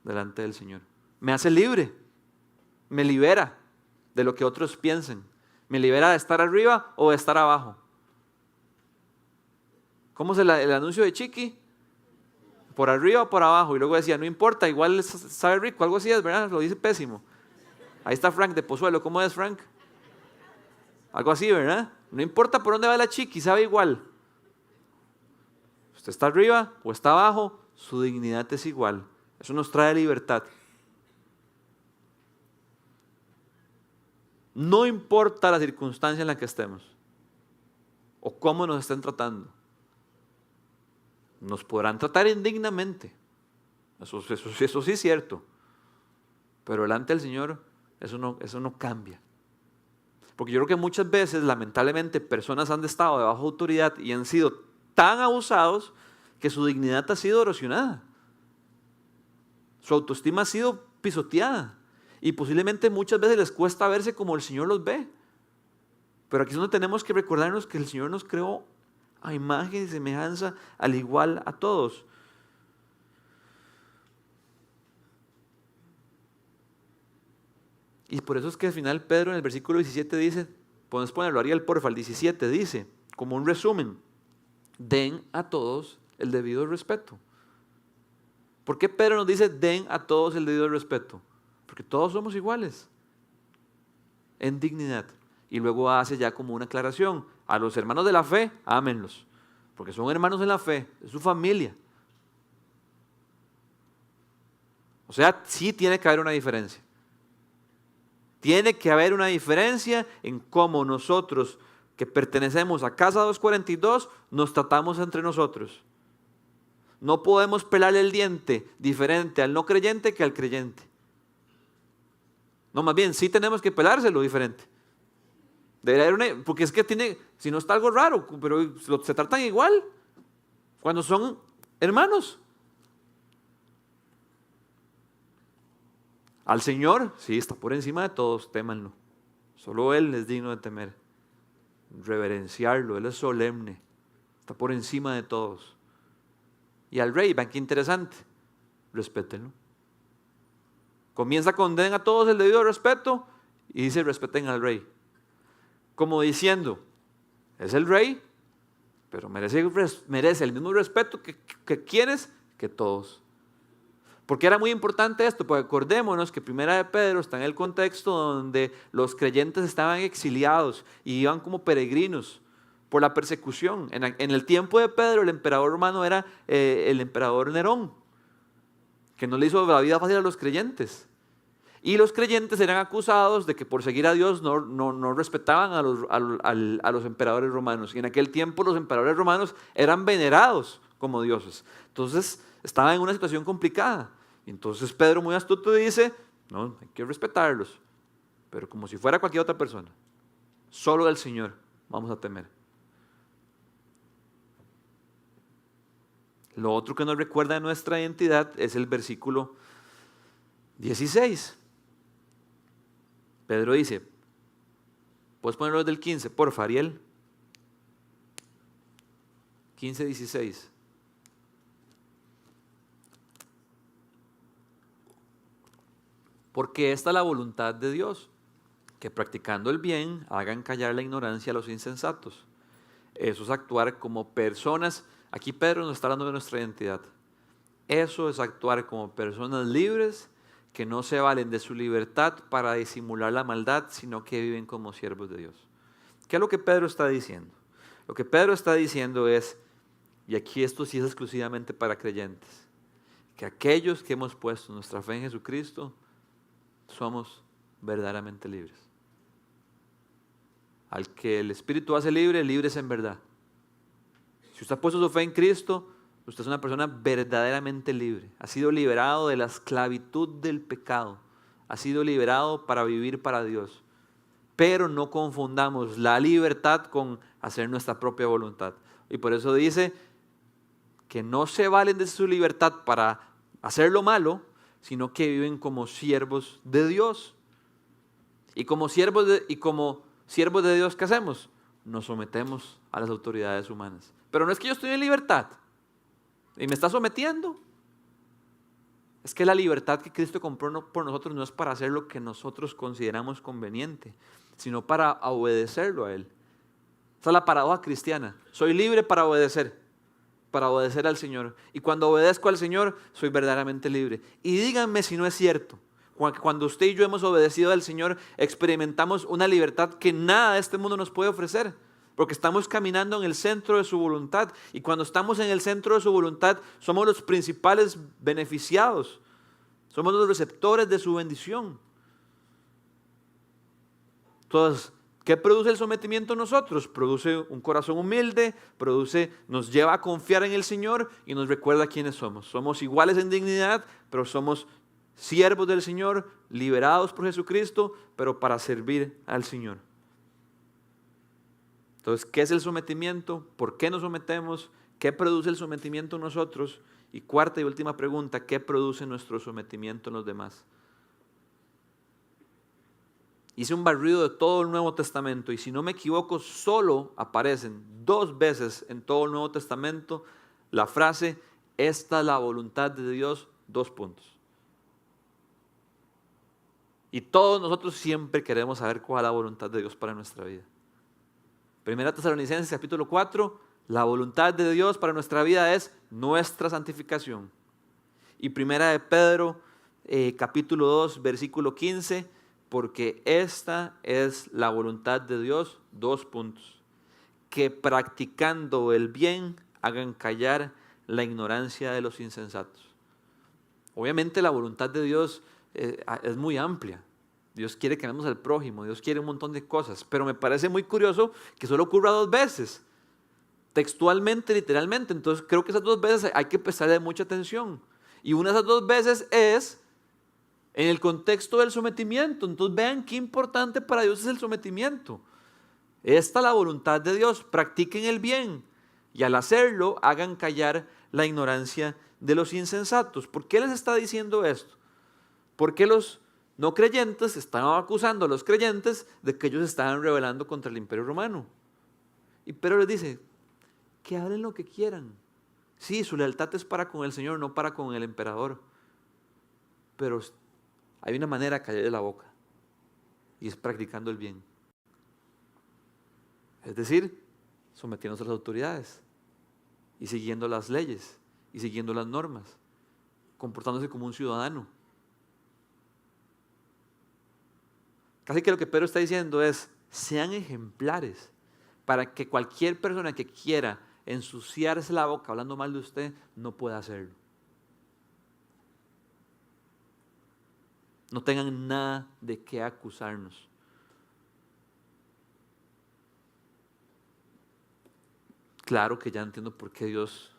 delante del Señor. Me hace libre, me libera de lo que otros piensen, me libera de estar arriba o de estar abajo. ¿Cómo es el anuncio de Chiqui? Por arriba o por abajo. Y luego decía, no importa, igual sabe rico, algo así es, ¿verdad? Lo dice pésimo. Ahí está Frank de Pozuelo. ¿Cómo es, Frank? Algo así, ¿verdad? No importa por dónde va la Chiqui, sabe igual. Usted está arriba o está abajo, su dignidad es igual. Eso nos trae libertad. No importa la circunstancia en la que estemos o cómo nos estén tratando. Nos podrán tratar indignamente. Eso sí es cierto. Pero delante del Señor eso no cambia. Porque yo creo que muchas veces, lamentablemente, personas han estado debajo de autoridad y han sido tan abusados que su dignidad ha sido erosionada. Su autoestima ha sido pisoteada. Y posiblemente muchas veces les cuesta verse como el Señor los ve. Pero aquí es donde tenemos que recordarnos que el Señor nos creó a imagen y semejanza al igual a todos. Y por eso es que al final Pedro en el versículo 17 dice, puedes ponerlo Ariel, porfa, el 17 dice, como un resumen, den a todos el debido respeto. ¿Por qué Pedro nos dice den a todos el debido respeto? Porque todos somos iguales en dignidad. Y luego hace ya como una aclaración, a los hermanos de la fe, ámenlos, porque son hermanos en la fe, es su familia. O sea, sí tiene que haber una diferencia. Tiene que haber una diferencia en cómo nosotros que pertenecemos a Casa 242 nos tratamos entre nosotros. No podemos pelarle el diente diferente al no creyente que al creyente. No, más bien, sí tenemos que pelárselo diferente. Debería haber porque es que si no está algo raro, pero se tratan igual cuando son hermanos. Al Señor, sí, está por encima de todos, témanlo. Solo Él es digno de temer. Reverenciarlo, Él es solemne. Está por encima de todos. Y al rey, vean qué interesante, respétenlo. Comienza con den a todos el debido respeto y dice respeten al rey. Como diciendo, es el rey, pero merece el mismo respeto que quienes, que todos. ¿Por qué era muy importante esto? Porque acordémonos que Primera de Pedro está en el contexto donde los creyentes estaban exiliados y iban como peregrinos por la persecución. En el tiempo de Pedro el emperador romano era el emperador Nerón, que no le hizo la vida fácil a los creyentes. Y los creyentes eran acusados de que por seguir a Dios no respetaban a los emperadores romanos. Y en aquel tiempo los emperadores romanos eran venerados como dioses. Entonces estaban en una situación complicada. Y entonces Pedro, muy astuto, dice, no, hay que respetarlos, pero como si fuera cualquier otra persona. Solo del Señor vamos a temer. Lo otro que nos recuerda de nuestra identidad es el versículo 16. Pedro dice, ¿puedes ponerlo desde el 15? Porfa, Ariel. 15, 16. Porque esta es la voluntad de Dios, que practicando el bien hagan callar la ignorancia a los insensatos. Eso es actuar como personas. Aquí Pedro nos está hablando de nuestra identidad. Eso es actuar como personas libres que no se valen de su libertad para disimular la maldad, sino que viven como siervos de Dios. ¿Qué es lo que Pedro está diciendo? Lo que Pedro está diciendo es, y aquí esto sí es exclusivamente para creyentes, que aquellos que hemos puesto nuestra fe en Jesucristo somos verdaderamente libres. Al que el Espíritu hace libre, libre es en verdad. Si usted ha puesto su fe en Cristo, usted es una persona verdaderamente libre. Ha sido liberado de la esclavitud del pecado. Ha sido liberado para vivir para Dios. Pero no confundamos la libertad con hacer nuestra propia voluntad. Y por eso dice que no se valen de su libertad para hacer lo malo, sino que viven como siervos de Dios. Y como siervos de Dios, ¿qué hacemos? Nos sometemos a las autoridades humanas. Pero no es que yo estoy en libertad y me está sometiendo. Es que la libertad que Cristo compró por nosotros no es para hacer lo que nosotros consideramos conveniente, sino para obedecerlo a Él. Esa es la paradoja cristiana. Soy libre para obedecer al Señor. Y cuando obedezco al Señor, soy verdaderamente libre. Y díganme si no es cierto. Cuando usted y yo hemos obedecido al Señor, experimentamos una libertad que nada de este mundo nos puede ofrecer. Porque estamos caminando en el centro de su voluntad. Y cuando estamos en el centro de su voluntad, somos los principales beneficiados. Somos los receptores de su bendición. Entonces, ¿qué produce el sometimiento en nosotros? Produce un corazón humilde, nos lleva a confiar en el Señor y nos recuerda quiénes somos. Somos iguales en dignidad, pero somos siervos del Señor, liberados por Jesucristo, pero para servir al Señor. Entonces, ¿qué es el sometimiento? ¿Por qué nos sometemos? ¿Qué produce el sometimiento en nosotros? Y cuarta y última pregunta, ¿qué produce nuestro sometimiento en los demás? Hice un barrido de todo el Nuevo Testamento y si no me equivoco, solo aparecen 2 veces en todo el Nuevo Testamento la frase, esta es la voluntad de Dios, 2 puntos. Y todos nosotros siempre queremos saber cuál es la voluntad de Dios para nuestra vida. Primera Tesalonicenses capítulo 4, la voluntad de Dios para nuestra vida es nuestra santificación. Y Primera de Pedro capítulo 2, versículo 15, porque esta es la voluntad de Dios, 2 puntos. Que practicando el bien hagan callar la ignorancia de los insensatos. Obviamente la voluntad de Dios es muy amplia. Dios quiere que amemos al prójimo, Dios quiere un montón de cosas, pero me parece muy curioso que solo ocurra 2 veces, textualmente, literalmente. Entonces creo que esas 2 veces hay que prestarle mucha atención. Y una de esas 2 veces es en el contexto del sometimiento. Entonces vean qué importante para Dios es el sometimiento. Esta es la voluntad de Dios, practiquen el bien y al hacerlo hagan callar la ignorancia de los insensatos. ¿Por qué les está diciendo esto? Porque los no creyentes estaban acusando a los creyentes de que ellos estaban rebelando contra el Imperio Romano. Y Pedro les dice, que hablen lo que quieran. Sí, su lealtad es para con el Señor, no para con el emperador. Pero hay una manera de callarle la boca y es practicando el bien. Es decir, sometiéndose a las autoridades y siguiendo las leyes y siguiendo las normas, comportándose como un ciudadano. Casi que lo que Pedro está diciendo es, sean ejemplares para que cualquier persona que quiera ensuciarse la boca hablando mal de usted, no pueda hacerlo. No tengan nada de qué acusarnos. Claro que ya entiendo por qué Dios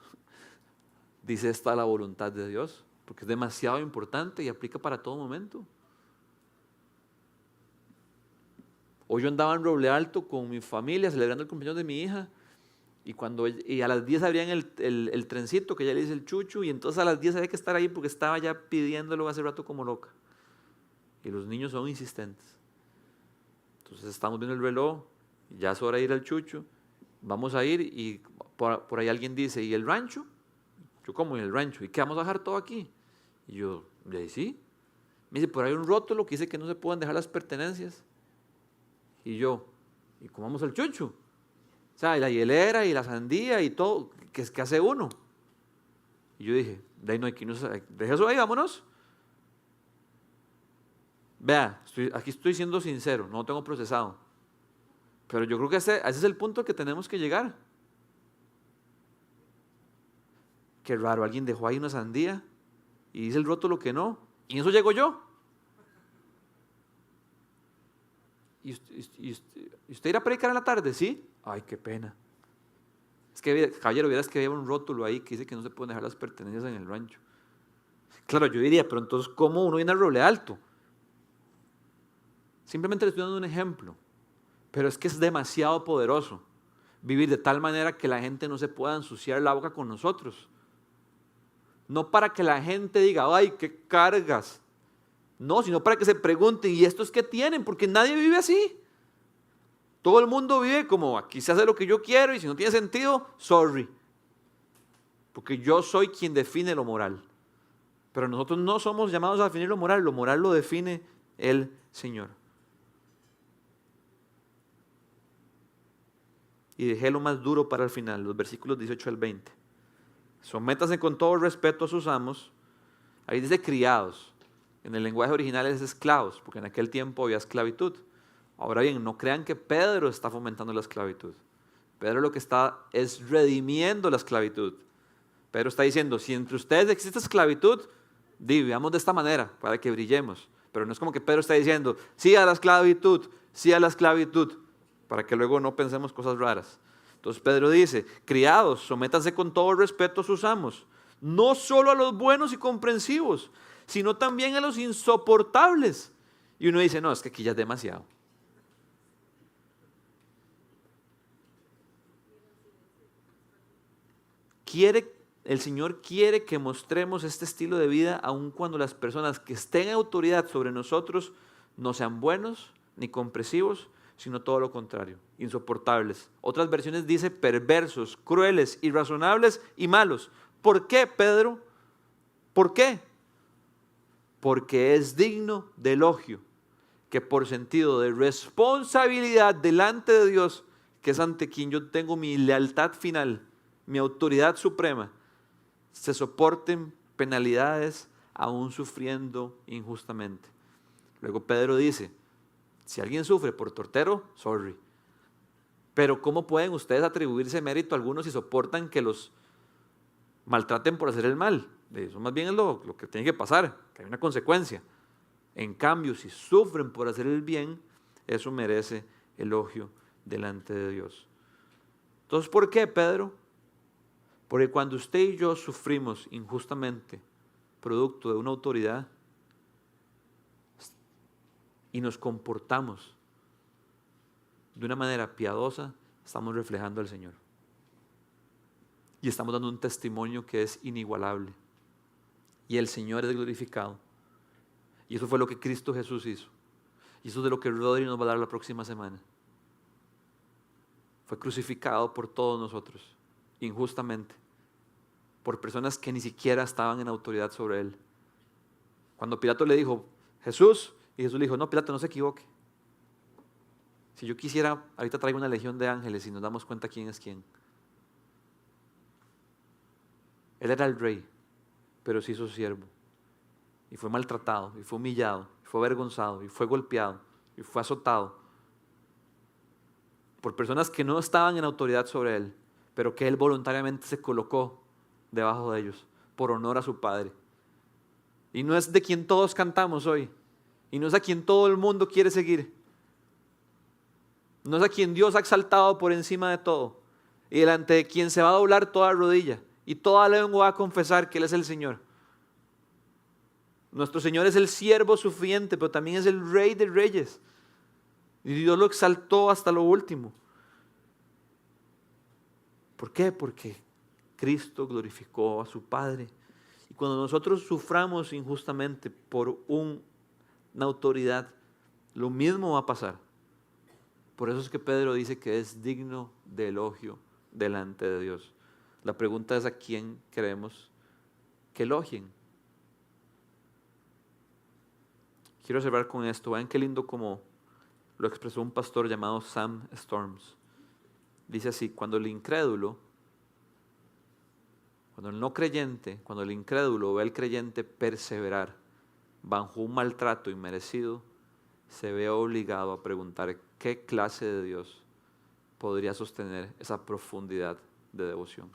dice esta la voluntad de Dios, porque es demasiado importante y aplica para todo momento. Hoy yo andaba en Roble Alto con mi familia celebrando el cumpleaños de mi hija y a las 10 abrían el trencito que ya le dice el chuchu y entonces a las 10 había que estar ahí porque estaba ya pidiéndolo hace rato como loca. Y los niños son insistentes. Entonces estamos viendo el reloj, ya es hora de ir al chuchu, vamos a ir y por ahí alguien dice, ¿y el rancho? Yo, ¿cómo en el rancho? ¿Y qué, vamos a dejar todo aquí? Y yo, ¿de ahí sí? Me dice, por ahí hay un rótulo que dice que no se pueden dejar las pertenencias. Y yo, ¿y cómo vamos al chuchu? O sea, y la hielera y la sandía y todo, ¿qué hace uno? Y yo dije, de ahí no hay que irnos, deja eso ahí, vámonos. Vea, aquí estoy siendo sincero, no lo tengo procesado. Pero yo creo que ese es el punto que tenemos que llegar. Qué raro, alguien dejó ahí una sandía y dice el rótulo que no. Y en eso llego yo. ¿Y usted irá a predicar en la tarde? ¿Sí? Ay, qué pena. Es que, caballero, vieras que había un rótulo ahí que dice que no se pueden dejar las pertenencias en el rancho. Claro, yo diría, pero entonces, ¿cómo uno viene al Roble Alto? Simplemente le estoy dando un ejemplo. Pero es que es demasiado poderoso vivir de tal manera que la gente no se pueda ensuciar la boca con nosotros. No para que la gente diga, ay, qué cargas. No, sino para que se pregunten, ¿y estos qué tienen? Porque nadie vive así. Todo el mundo vive como, aquí se hace lo que yo quiero y si no tiene sentido, sorry. Porque yo soy quien define lo moral. Pero nosotros no somos llamados a definir lo moral lo define el Señor. Y dejé lo más duro para el final, los versículos 18 al 20. Sométase con todo respeto a sus amos. Ahí dice criados. En el lenguaje original es esclavos, porque en aquel tiempo había esclavitud. Ahora bien, no crean que Pedro está fomentando la esclavitud. Pedro lo que está es redimiendo la esclavitud. Pedro está diciendo, si entre ustedes existe esclavitud, vivamos de esta manera para que brillemos. Pero no es como que Pedro está diciendo, sí a la esclavitud, sí a la esclavitud, para que luego no pensemos cosas raras. Entonces Pedro dice, criados, sométanse con todo respeto a sus amos, no solo a los buenos y comprensivos, sino también a los insoportables. Y uno dice, no, es que aquí ya es demasiado. El Señor quiere que mostremos este estilo de vida aun cuando las personas que estén en autoridad sobre nosotros no sean buenos ni comprensivos, sino todo lo contrario, insoportables. Otras versiones dice perversos, crueles, irrazonables y malos. ¿Por qué, Pedro? ¿Por qué? Porque es digno de elogio que por sentido de responsabilidad delante de Dios, que es ante quien yo tengo mi lealtad final, mi autoridad suprema, se soporten penalidades aún sufriendo injustamente. Luego Pedro dice, si alguien sufre por tortero, sorry. Pero ¿cómo pueden ustedes atribuirse mérito a algunos si soportan que los maltraten por hacer el mal? Eso más bien es lo que tiene que pasar, que hay una consecuencia. En cambio, si sufren por hacer el bien, eso merece elogio delante de Dios. Entonces, ¿por qué, Pedro? Porque cuando usted y yo sufrimos injustamente, producto de una autoridad, y nos comportamos de una manera piadosa, estamos reflejando al Señor. Y estamos dando un testimonio que es inigualable. Y el Señor es glorificado. Y eso fue lo que Cristo Jesús hizo. Y eso es de lo que Rodri nos va a dar la próxima semana. Fue crucificado por todos nosotros, injustamente, por personas que ni siquiera estaban en autoridad sobre él. Cuando Pilato le dijo, Jesús, y Jesús le dijo, no, Pilato, no se equivoque. Si yo quisiera, ahorita traigo una legión de ángeles y nos damos cuenta quién es quién. Él era el rey, pero se hizo siervo. Y fue maltratado, y fue humillado, y fue avergonzado, y fue golpeado, y fue azotado por personas que no estaban en autoridad sobre él, pero que él voluntariamente se colocó debajo de ellos, por honor a su Padre. Y no es de quien todos cantamos hoy, Y no es a quien todo el mundo quiere seguir. No es a quien Dios ha exaltado por encima de todo. Y delante de quien se va a doblar toda rodilla. Y toda lengua va a confesar que Él es el Señor. Nuestro Señor es el siervo suficiente, pero también es el Rey de Reyes. Y Dios lo exaltó hasta lo último. ¿Por qué? Porque Cristo glorificó a su Padre. Y cuando nosotros suframos injustamente por una autoridad, lo mismo va a pasar. Por eso es que Pedro dice que es digno de elogio delante de Dios. La pregunta es a quién queremos que elogien. Quiero cerrar con esto. Vean qué lindo como lo expresó un pastor llamado Sam Storms. Dice así: cuando el incrédulo, cuando el no creyente, cuando el incrédulo ve al creyente perseverar bajo un maltrato inmerecido, se ve obligado a preguntar qué clase de Dios podría sostener esa profundidad de devoción.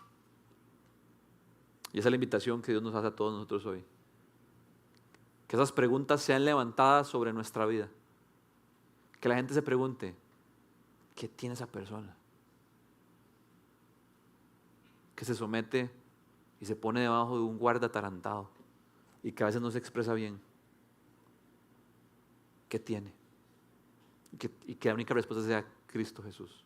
Y esa es la invitación que Dios nos hace a todos nosotros hoy. Que esas preguntas sean levantadas sobre nuestra vida. Que la gente se pregunte, ¿qué tiene esa persona? Que se somete y se pone debajo de un guarda atarantado y que a veces no se expresa bien. ¿Qué tiene? Y que la única respuesta sea Cristo Jesús.